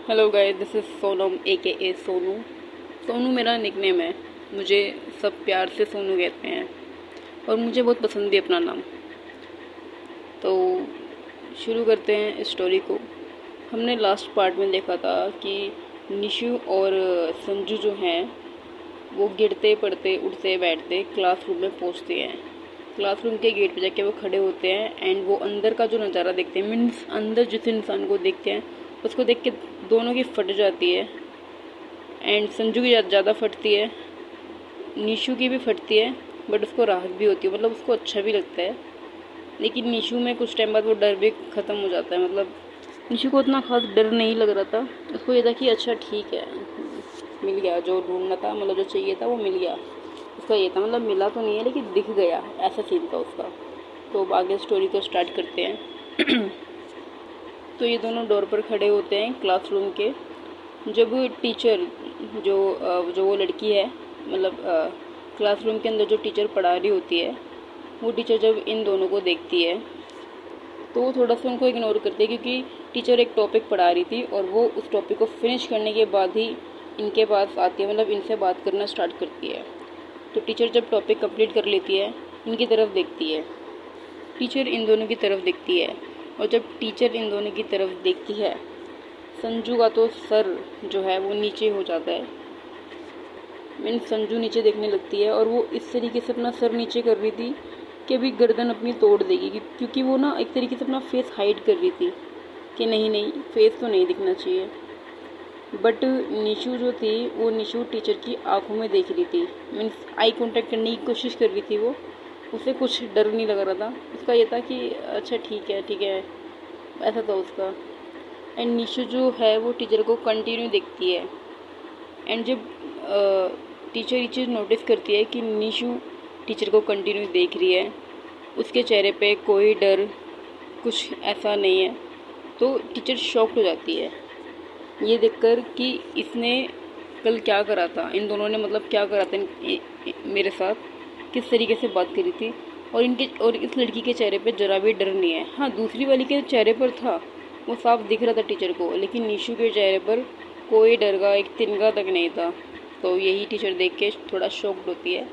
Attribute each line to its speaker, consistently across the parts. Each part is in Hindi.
Speaker 1: Hello guys, this is Sonam a Sonu. Sonu मेरा निकनेम है। मुझे सब प्यार से सोनू कहते हैं और मुझे बहुत पसंद भी अपना नाम। तो शुरू करते हैं इस स्टोरी को। हमने लास्ट पार्ट में देखा था कि निशु और संजू जो हैं वो गिरते पड़ते उठते बैठते क्लासरूम में पहुंचते हैं। क्लासरूम के गेट पे जाके वो खड़े होते हैं एंड वो अंदर का जो नज़ारा देखते हैं, मीन्स अंदर जिस इंसान को देखते हैं उसको देख के दोनों की फट जाती है। एंड संजू की ज़्यादा फटती है, निशु की भी फटती है, बट उसको राहत भी होती है, मतलब उसको अच्छा भी लगता है। लेकिन निशु में कुछ टाइम बाद वो डर भी ख़त्म हो जाता है। मतलब निशु को उतना खास डर नहीं लग रहा था, उसको ये था कि अच्छा ठीक है, मिल गया जो ढूंढना था, मतलब जो चाहिए था वो मिल गया। उसका ये था, मतलब मिला तो नहीं है लेकिन दिख गया, ऐसा सीन था उसका। तो अब आगे स्टोरी को स्टार्ट करते हैं। तो ये दोनों डोर पर खड़े होते हैं क्लासरूम के। जब टीचर जो वो लड़की है, मतलब क्लासरूम के अंदर जो टीचर पढ़ा रही होती है, वो टीचर जब इन दोनों को देखती है तो वो थोड़ा सा उनको इग्नोर करती है, क्योंकि टीचर एक टॉपिक पढ़ा रही थी और वो उस टॉपिक को फिनिश करने के बाद ही इनके पास आती है, मतलब इनसे बात करना स्टार्ट करती है। तो टीचर जब टॉपिक कंप्लीट कर लेती है, इनकी तरफ देखती है, टीचर इन दोनों की तरफ देखती है, और जब टीचर इन दोनों की तरफ देखती है, संजू का तो सर जो है वो नीचे हो जाता है। मीन संजू नीचे देखने लगती है और वो इस तरीके से अपना सर नीचे कर रही थी कि अभी गर्दन अपनी तोड़ देगी, क्योंकि वो ना एक तरीके से अपना फेस हाइड कर रही थी कि नहीं फेस तो नहीं दिखना चाहिए। बट निशु जो थी वो निशु टीचर की आंखों में देख रही थी, मीन्स आई कांटेक्ट करने की कोशिश कर रही थी। वो उसे कुछ डर नहीं लग रहा था, उसका ये था कि अच्छा ठीक है, ऐसा था उसका। एंड निशु जो है वो टीचर को कंटिन्यू देखती है। एंड जब टीचर ये चीज़ नोटिस करती है कि निशु टीचर को कंटिन्यू देख रही है, उसके चेहरे पे कोई डर कुछ ऐसा नहीं है, तो टीचर शॉक्ड हो जाती है ये देखकर कि इसने कल क्या करा था, इन दोनों ने मतलब क्या करा था मेरे साथ, किस तरीके से बात करी थी। और इस लड़की के चेहरे पे जरा भी डर नहीं है। हाँ, दूसरी वाली के चेहरे पर था, वो साफ दिख रहा था टीचर को, लेकिन निशु के चेहरे पर कोई डर का एक तिनका तक नहीं था। तो यही टीचर देख के थोड़ा शॉक्ड होती है।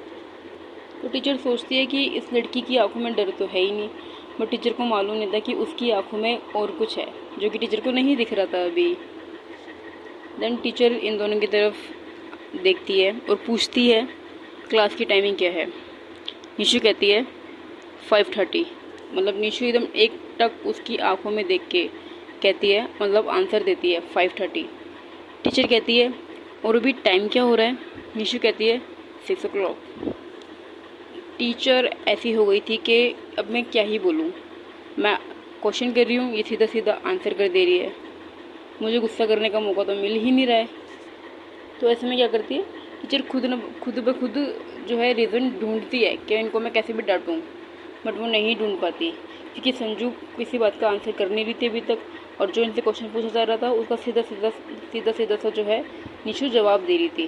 Speaker 1: तो टीचर सोचती है कि इस लड़की की आंखों में डर तो है ही नहीं, बट टीचर को मालूम नहीं था कि उसकी आंखों में और कुछ है जो कि टीचर को नहीं दिख रहा था अभी। देन टीचर इन दोनों की तरफ देखती है और पूछती है क्लास की टाइमिंग क्या है। निशु कहती है 5:30। मतलब निशु एकदम एक टक उसकी आंखों में देख के कहती है, मतलब आंसर देती है 5:30। टीचर कहती है और अभी टाइम क्या हो रहा है। निशु कहती है 6 o'clock। टीचर ऐसी हो गई थी कि अब मैं क्या ही बोलूँ, मैं क्वेश्चन कर रही हूँ, ये सीधा सीधा आंसर कर दे रही है, मुझे गुस्सा करने का मौका तो मिल ही नहीं रहा है। तो ऐसे में क्या करती है टीचर, खुद ब खुद जो है रीज़न ढूंढती है कि इनको मैं कैसे भी डांटूँ, बट वो नहीं ढूंढ पाती, क्योंकि संजू किसी बात का आंसर कर नहीं रही थी अभी तक, और जो इनसे क्वेश्चन पूछा जा रहा था उसका सीधा सा जो है निशु जवाब दे रही थी।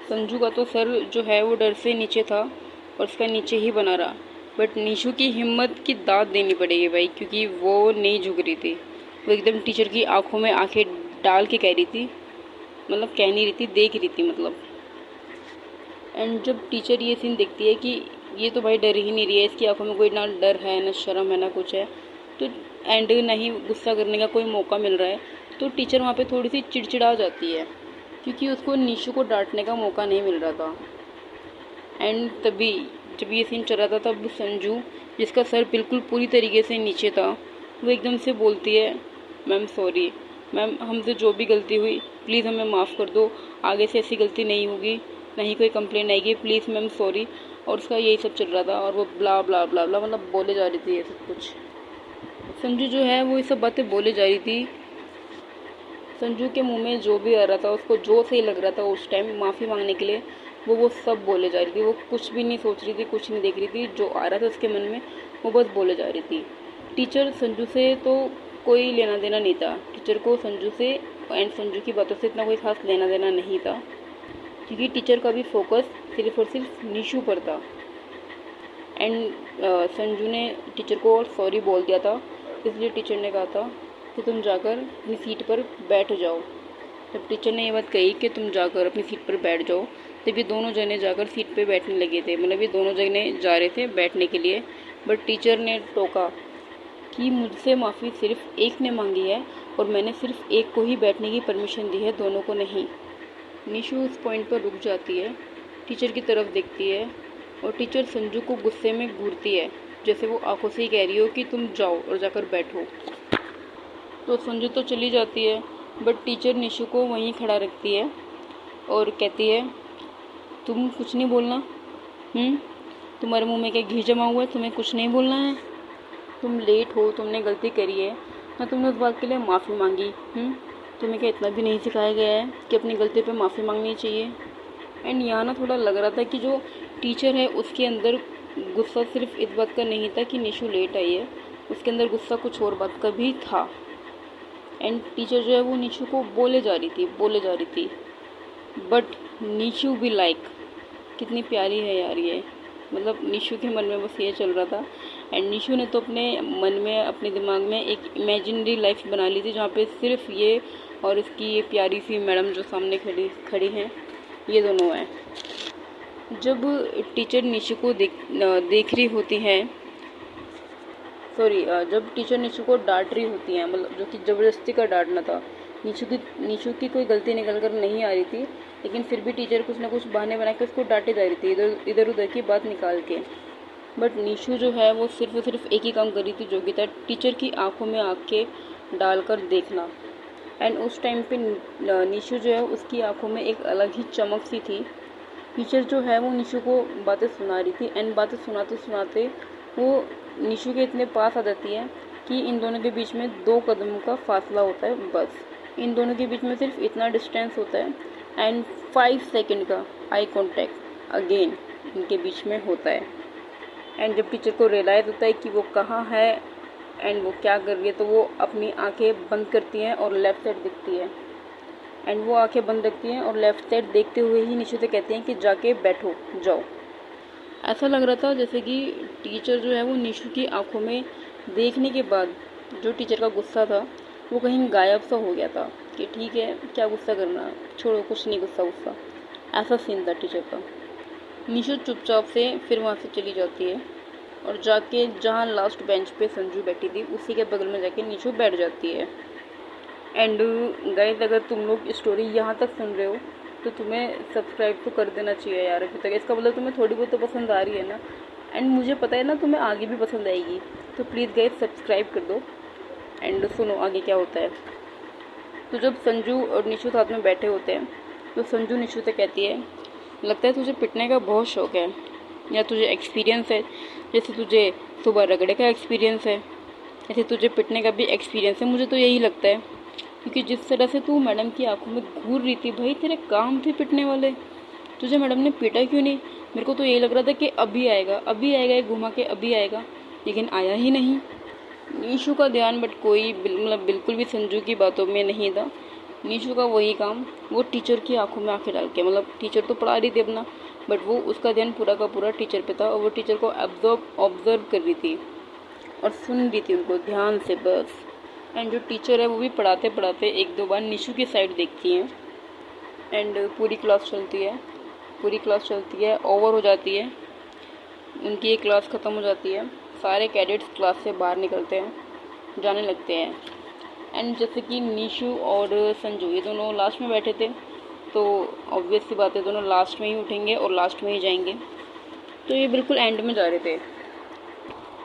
Speaker 1: संजू का तो सर जो है वो डर से नीचे था और उसका नीचे ही बना रहा, बट निशु की हिम्मत की दाद देनी पड़ेगी भाई, क्योंकि वो नहीं झुक रही थी, वो एकदम टीचर की आंखों में आंखें डाल के कह रही थी, मतलब कह नहीं रही थी, देख रही थी मतलब। एंड जब टीचर ये सीन देखती है कि ये तो भाई डर ही नहीं रही है, इसकी आंखों में कोई ना डर है ना शर्म है ना कुछ है, तो एंड ना ही गुस्सा करने का कोई मौका मिल रहा है, तो टीचर वहाँ पे थोड़ी सी चिड़चिड़ा जाती है, क्योंकि उसको निशु को डांटने का मौका नहीं मिल रहा था। एंड तभी जब ये सीन चल रहा था तब संजू, जिसका सर बिल्कुल पूरी तरीके से नीचे था, वो एकदम से बोलती है मैम सॉरी मैम, हमसे जो भी गलती हुई प्लीज़ हमें माफ़ कर दो, आगे से ऐसी गलती नहीं होगी, नहीं कोई कंप्लेंट आएगी, प्लीज़ मैम सॉरी। और उसका यही सब चल रहा था और वो ब्ला ब्ला ब्ला ब्ला मतलब बोले जा रही थी ये सब कुछ। संजू जो है वो ये सब बातें बोले जा रही थी। संजू के मुंह में जो भी आ रहा था, उसको जो सही लग रहा था उस टाइम माफ़ी मांगने के लिए, वो सब बोले जा रही थी। वो कुछ भी नहीं सोच रही थी, कुछ नहीं देख रही थी, जो आ रहा था उसके मन में वो बस बोले जा रही थी। टीचर संजू से तो कोई लेना देना नहीं था, टीचर को संजू से एंड संजू की बातों से इतना कोई खास लेना देना नहीं था, क्योंकि टीचर का भी फोकस सिर्फ और सिर्फ निशु पर था। एंड संजू ने टीचर को सॉरी बोल दिया था, इसलिए टीचर ने कहा था कि तुम जाकर अपनी सीट पर बैठ जाओ। जब टीचर ने ये बात कही कि तुम जाकर अपनी सीट पर बैठ जाओ, तब ये दोनों जने जाकर सीट पे बैठने लगे थे। मतलब ये दोनों जने जा रहे थे बैठने के लिए, बट टीचर ने टोका कि मुझसे माफ़ी सिर्फ एक ने मांगी है और मैंने सिर्फ एक को ही बैठने की परमिशन दी है, दोनों को नहीं। निशु उस पॉइंट पर रुक जाती है, टीचर की तरफ देखती है और टीचर संजू को गुस्से में घूरती है, जैसे वो आंखों से ही कह रही हो कि तुम जाओ और जाकर बैठो। तो संजू तो चली जाती है, बट टीचर निशु को वहीं खड़ा रखती है और कहती है तुम कुछ नहीं बोलना। तुम्हारे मुंह में क्या घी जमा हुआ है? तुम्हें कुछ नहीं बोलना है? तुम लेट हो, तुमने गलती करी है, हाँ तुमने उस बात के लिए माफ़ी मांगी। तुम्हें क्या इतना भी नहीं सिखाया गया है कि अपनी गलती पे माफ़ी मांगनी चाहिए? एंड यहाँ ना थोड़ा लग रहा था कि जो टीचर है उसके अंदर गुस्सा सिर्फ इस बात का नहीं था कि निशु लेट आई है, उसके अंदर गुस्सा कुछ और बात का भी था। एंड टीचर जो है वो निशु को बोले जा रही थी, बट निशु भी लाइक कितनी प्यारी है यार ये। मतलब निशु के मन में बस ये चल रहा था। एंड निशु ने तो अपने मन में, अपने दिमाग में एक इमेजिनरी लाइफ बना ली थी, जहाँ पे सिर्फ ये और इसकी ये प्यारी सी मैडम जो सामने खड़ी हैं, ये दोनों हैं। जब टीचर निशु को देख रही होती है, जब टीचर निशु को डांट रही होती है, मतलब जो कि ज़बरदस्ती का डांटना था, निशु की कोई गलती निकल कर नहीं आ रही थी, लेकिन फिर भी टीचर कुछ ना कुछ बहाने बना के उसको डांटे जा रही थी, इधर उधर की बात निकाल के। बट निशु जो है वो सिर्फ एक ही काम कर रही थी, जो कि था टीचर की आंखों में आंखें डालकर देखना। एंड उस टाइम पे निशु जो है उसकी आंखों में एक अलग ही चमक सी थी। टीचर जो है वो निशु को बातें सुना रही थी, एंड बातें सुनाते सुनाते वो निशु के इतने पास आ जाती है कि इन दोनों के बीच में 2 कदम का फासला होता है, बस इन दोनों के बीच में सिर्फ इतना डिस्टेंस होता है। एंड 5 सेकंड का आई कांटेक्ट अगेन इनके बीच में होता है। एंड जब टीचर को रियलाइज़ होता है कि वो कहाँ है एंड वो क्या कर रही है, तो वो अपनी आंखें बंद करती हैं और लेफ़्ट साइड दिखती है। एंड वो आंखें बंद रखती हैं और लेफ़्ट साइड देखते हुए ही निशु से कहती हैं कि जाके बैठो, जाओ। ऐसा लग रहा था जैसे कि टीचर जो है वो निशु की आंखों में देखने के बाद जो टीचर का गुस्सा था वो कहीं गायब सा हो गया था, कि ठीक है क्या गुस्सा करना, छोड़ो, कुछ नहीं गुस्सा। ऐसा सीन था टीचर का। निशु चुपचाप से फिर वहाँ से चली जाती है और जाके जहाँ लास्ट बेंच पे संजू बैठी थी उसी के बगल में जाके निशु बैठ जाती है। एंड गाइस, अगर तुम लोग स्टोरी यहाँ तक सुन रहे हो तो तुम्हें सब्सक्राइब तो कर देना चाहिए यार अभी तक। इसका मतलब तुम्हें थोड़ी बहुत तो पसंद आ रही है ना, एंड मुझे पता है ना तुम्हें आगे भी पसंद आएगी, तो प्लीज़ गाइस सब्सक्राइब कर दो एंड सुनो आगे क्या होता है। तो जब संजू और निशु साथ में बैठे होते हैं तो संजू निशु से कहती है, लगता है तुझे पिटने का बहुत शौक़ है, या तुझे एक्सपीरियंस है, जैसे तुझे सुबह रगड़े का एक्सपीरियंस है ऐसे तुझे पिटने का भी एक्सपीरियंस है। मुझे तो यही लगता है, क्योंकि जिस तरह से तू मैडम की आंखों में घूर रही थी, भाई तेरे काम थे पिटने वाले, तुझे मैडम ने पीटा क्यों नहीं? मेरे को तो यही लग रहा था कि अभी आएगा घुमा के अभी आएगा, लेकिन आया ही नहीं। निशु का ध्यान बट कोई मतलब बिल्कुल भी संजू की बातों में नहीं था। निशु का वही काम, वो टीचर की आंखों में आंखें डाल के, मतलब टीचर तो पढ़ा रही थी अपना, बट वो उसका ध्यान पूरा का पूरा टीचर पे था और वो टीचर को ऑब्जर्व कर रही थी और सुन रही थी उनको ध्यान से बस। एंड जो टीचर है वो भी पढ़ाते पढ़ाते 1-2 बार निशु की साइड देखती हैं। एंड पूरी क्लास चलती है, ओवर हो जाती है, उनकी एक क्लास ख़त्म हो जाती है, सारे कैडेट्स क्लास से बाहर निकलते हैं, जाने लगते हैं। एंड जैसे कि निशु और संजू ये दोनों लास्ट में बैठे थे, तो ऑब्वियस सी बात है दोनों लास्ट में ही उठेंगे और लास्ट में ही जाएंगे, तो ये बिल्कुल एंड में जा रहे थे।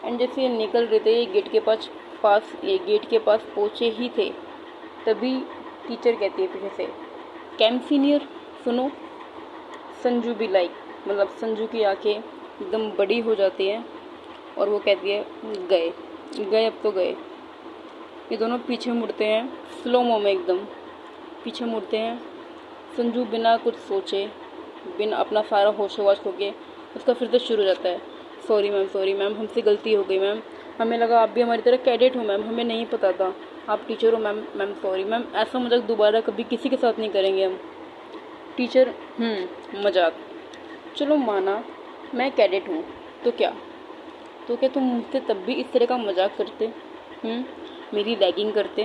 Speaker 1: एंड जैसे ये निकल रहे थे, ये गेट के पास पहुँचे ही थे, तभी टीचर कहती है पीछे से, कैंप सीनियर सुनो। संजू भी मतलब संजू की आंखें एकदम बड़ी हो जाती हैं और वो कहती है गए अब तो गए। ये दोनों पीछे मुड़ते हैं, स्लो मो में एकदम पीछे मुड़ते हैं। संजू बिना कुछ सोचे, बिना अपना सारा होश खो के उसका फिर से शुरू हो जाता है, सॉरी मैम हमसे गलती हो गई मैम, हमें लगा आप भी हमारी तरह कैडेट हो मैम, हमें नहीं पता था आप टीचर हो मैम सॉरी मैम, ऐसा मजाक दोबारा कभी किसी के साथ नहीं करेंगे हम। टीचर मजाक, चलो माना मैं कैडेट हूँ, तो क्या तुम मुझसे तब भी इस तरह का मजाक करते, मेरी रैगिंग करते,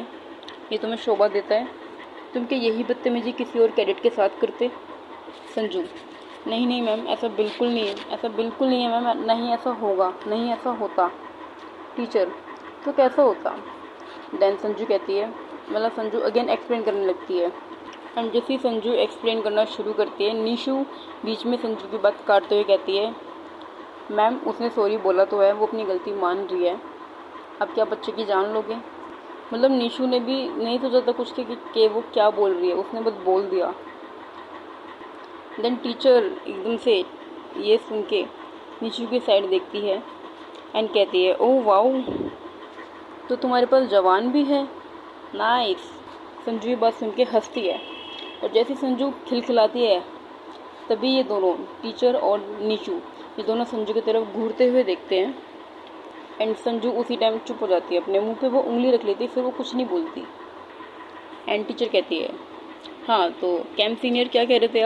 Speaker 1: ये तुम्हें शोभा देता है? तुम क्या यही बदतमीजी किसी और कैडेट के साथ करते? संजू, नहीं नहीं मैम, ऐसा बिल्कुल नहीं है, ऐसा बिल्कुल नहीं है मैम, नहीं ऐसा होगा, नहीं ऐसा होता। टीचर, तो कैसा होता? देन संजू कहती है, मतलब संजू अगेन एक्सप्लेन करने लगती है। एंड जैसे ही संजू एक्सप्लेन करना शुरू करती है, निशु बीच में संजू की बात काटते हुए कहती है, मैम उसने सॉरी बोला तो है, वो अपनी गलती मान रही है, अब क्या बच्चे की जान लोगे? मतलब निशु ने भी नहीं सोचा था कुछ कि वो क्या बोल रही है, उसने बस बोल दिया। देन टीचर एकदम से ये सुन के निशु की साइड देखती है एंड कहती है, ओह वाओ, तो तुम्हारे पास जवान भी है, नाइस। संजू ये बात सुन के हंसती है और जैसे संजू खिलखिलाती है तभी ये दोनों, टीचर और निशु, ये दोनों संजू की तरफ घूरते हुए देखते हैं। एंड संजू उसी टाइम चुप हो जाती है, अपने मुंह पे वो उंगली रख लेती है, फिर वो कुछ नहीं बोलती। एंड टीचर कहती है, हाँ तो कैंप सीनियर क्या कह रहे थे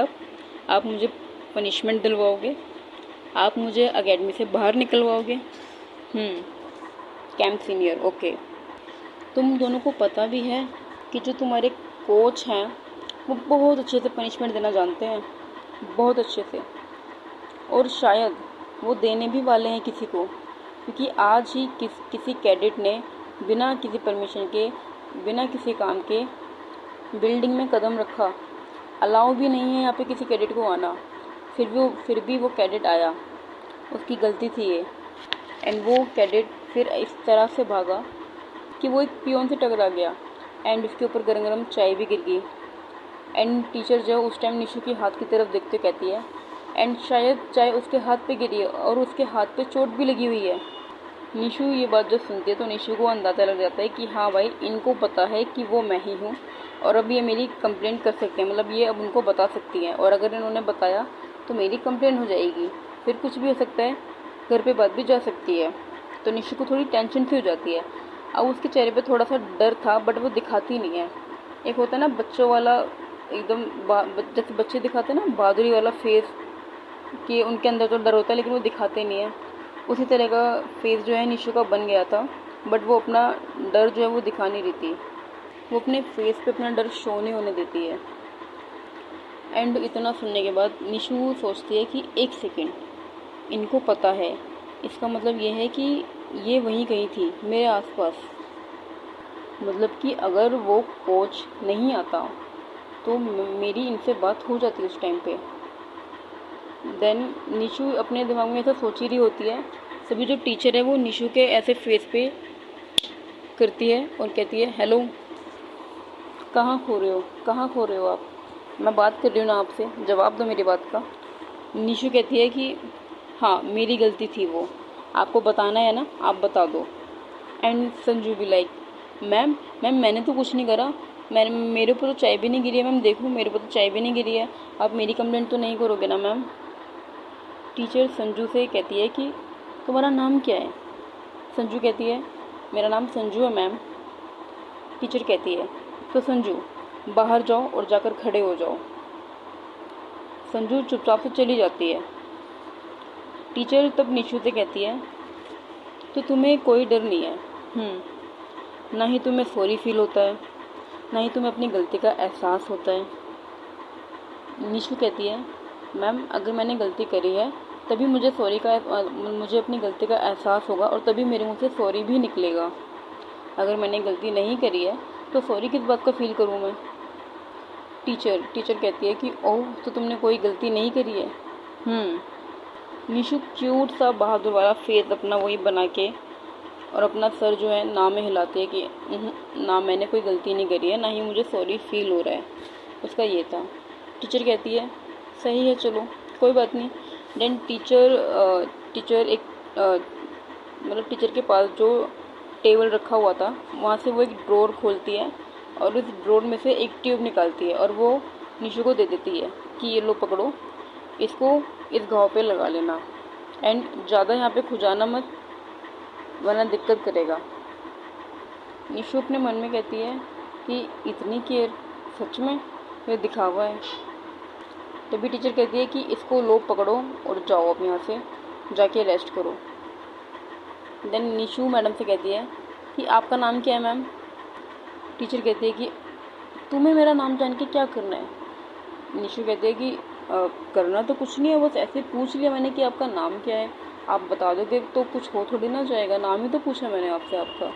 Speaker 1: आप मुझे पनिशमेंट दिलवाओगे, आप मुझे अकेडमी से बाहर निकलवाओगे? Camp senior, okay. तुम दोनों को पता भी है कि जो तुम्हारे कोच हैं वो बहुत अच्छे से पनिशमेंट देना जानते हैं, बहुत अच्छे से, और शायद वो देने भी वाले हैं किसी को, क्योंकि आज ही किसी कैडेट ने बिना किसी परमिशन के, बिना किसी काम के बिल्डिंग में कदम रखा। अलाउ भी नहीं है यहाँ पे किसी कैडेट को आना, फिर भी वो कैडेट आया, उसकी गलती थी ये। एंड वो कैडेट फिर इस तरह से भागा कि वो एक पियोन से टकरा गया एंड उसके ऊपर गरम गरम चाय भी गिर गई। एंड टीचर जो उस टाइम निशु के हाथ की तरफ देखते कहती है, एंड शायद चाय उसके हाथ पे गिरी है और उसके हाथ पे चोट भी लगी हुई है। निशु ये बात जब सुनती है तो निशु को अंदाज़ा लग जाता है कि हाँ भाई, इनको पता है कि वो मैं ही हूँ और अब ये मेरी कंप्लेंट कर सकते हैं, मतलब ये अब उनको बता सकती हैं, और अगर इन्होंने बताया तो मेरी कंप्लेंट हो जाएगी, फिर कुछ भी हो सकता है, घर पे बात भी जा सकती है। तो निशु को थोड़ी टेंशन सी हो जाती है। अब उसके चेहरे पे थोड़ा सा डर था बट वो दिखाती नहीं है। एक होता है ना बच्चों वाला, एकदम जैसे बच्चे दिखाते हैं ना बहादुरी वाला फेस, कि उनके अंदर तो डर होता है लेकिन वो दिखाते नहीं है, उसी तरह का फेस जो है निशु का बन गया था। बट वो अपना डर जो है वो दिखा नहीं रही थी, वो अपने फेस पे अपना डर शो नहीं होने देती है। एंड इतना सुनने के बाद निशु सोचती है कि एक सेकेंड, इनको पता है, इसका मतलब ये है कि ये वहीं कहीं थी मेरे आसपास, मतलब कि अगर वो कोच नहीं आता तो मेरी इनसे बात हो जाती उस टाइम पे। देन निशु अपने दिमाग में ऐसा सोच ही रही होती है, तभी जो टीचर है वो निशु के ऐसे फेस पे करती है और कहती है, हेलो, कहाँ खो रहे हो आप, मैं बात कर रही हूँ ना आपसे, जवाब दो मेरी बात का। निशु कहती है कि हाँ मेरी गलती थी, वो आपको बताना है ना, आप बता दो। एंड संजू भी लाइक, मैम मैंने तो कुछ नहीं करा, मेरे ऊपर तो चाय भी नहीं गिरी है मैम, देखो मेरे ऊपर तो चाय भी नहीं गिरी है, आप मेरी कंप्लेंट तो नहीं करोगे ना मैम? टीचर संजू से कहती है कि तुम्हारा नाम क्या है? संजू कहती है, मेरा नाम संजू है मैम। टीचर कहती है, तो संजू बाहर जाओ और जाकर खड़े हो जाओ। संजू चुपचाप से चली जाती है। टीचर तब निशु से कहती है, तो तुम्हें कोई डर नहीं है, ना ही तुम्हें सॉरी फील होता है, ना ही तुम्हें अपनी गलती का एहसास होता है। निशु कहती है, मैम अगर मैंने गलती करी है तभी मुझे अपनी गलती का एहसास होगा और तभी मेरे मुंह से सॉरी भी निकलेगा। अगर मैंने गलती नहीं करी है तो सॉरी किस बात का फील करूँ मैं? टीचर कहती है कि ओह, तो तुमने कोई गलती नहीं करी है। निशु क्यूट सा बहादुर वाला फेस अपना वही बना के और अपना सर जो है ना में हिलाती है कि ना, मैंने कोई गलती नहीं करी है, ना ही मुझे सॉरी फील हो रहा है। उसका ये था। टीचर कहती है, सही है, चलो कोई बात नहीं। देन टीचर एक मतलब टीचर के पास जो टेबल रखा हुआ था वहाँ से वो एक ड्रॉर खोलती है और उस ड्रॉर में से एक ट्यूब निकालती है और वो निशु को दे देती है कि ये लो पकड़ो, इसको इस घाव पे लगा लेना एंड ज़्यादा यहाँ पे खुजाना मत वरना दिक्कत करेगा। निशु अपने मन में कहती है कि इतनी केयर, सच में ये दिखावा है। तभी टीचर कहती है कि इसको लो पकड़ो और जाओ अब यहाँ से, जाके रेस्ट करो। देन निशु मैडम से कहती है कि आपका नाम क्या है मैम? टीचर कहती है कि तुम्हें मेरा नाम जान के क्या करना है? निशु कहती है कि करना तो कुछ नहीं है, बस ऐसे पूछ लिया मैंने कि आपका नाम क्या है, आप बता दोगे तो कुछ हो थोड़ी ना जाएगा, नाम ही तो पूछा मैंने आपसे आपका।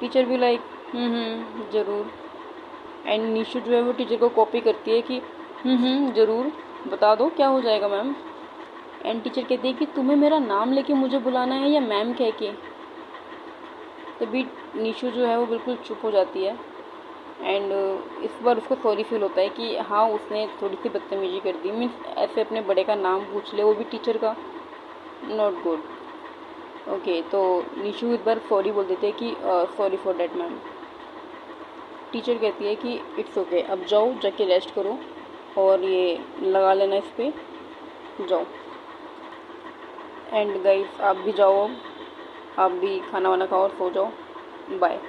Speaker 1: टीचर भी लाइक ज़रूर। एंड निशु जो है वो टीचर को कॉपी करती है कि ज़रूर, बता दो क्या हो जाएगा मैम। एंड टीचर कहती है कि तुम्हें मेरा नाम लेके मुझे बुलाना है या मैम कह के। तभी निशु जो है वो बिल्कुल चुप हो जाती है। एंड इस बार उसको सॉरी फील होता है कि हाँ उसने थोड़ी सी बदतमीजी कर दी, मीन्स ऐसे अपने बड़े का नाम पूछ ले, वो भी टीचर का, नॉट गुड। ओके, तो निशु एक बार सॉरी बोल देते हैं कि sorry for that ma'am. Teacher कहती है कि इट्स ओके, अब जाओ जाके रेस्ट करो और ये लगा लेना इस पर, जाओ। एंड गाइस आप भी जाओ, आप भी खाना वाना खाओ और सो जाओ, बाय।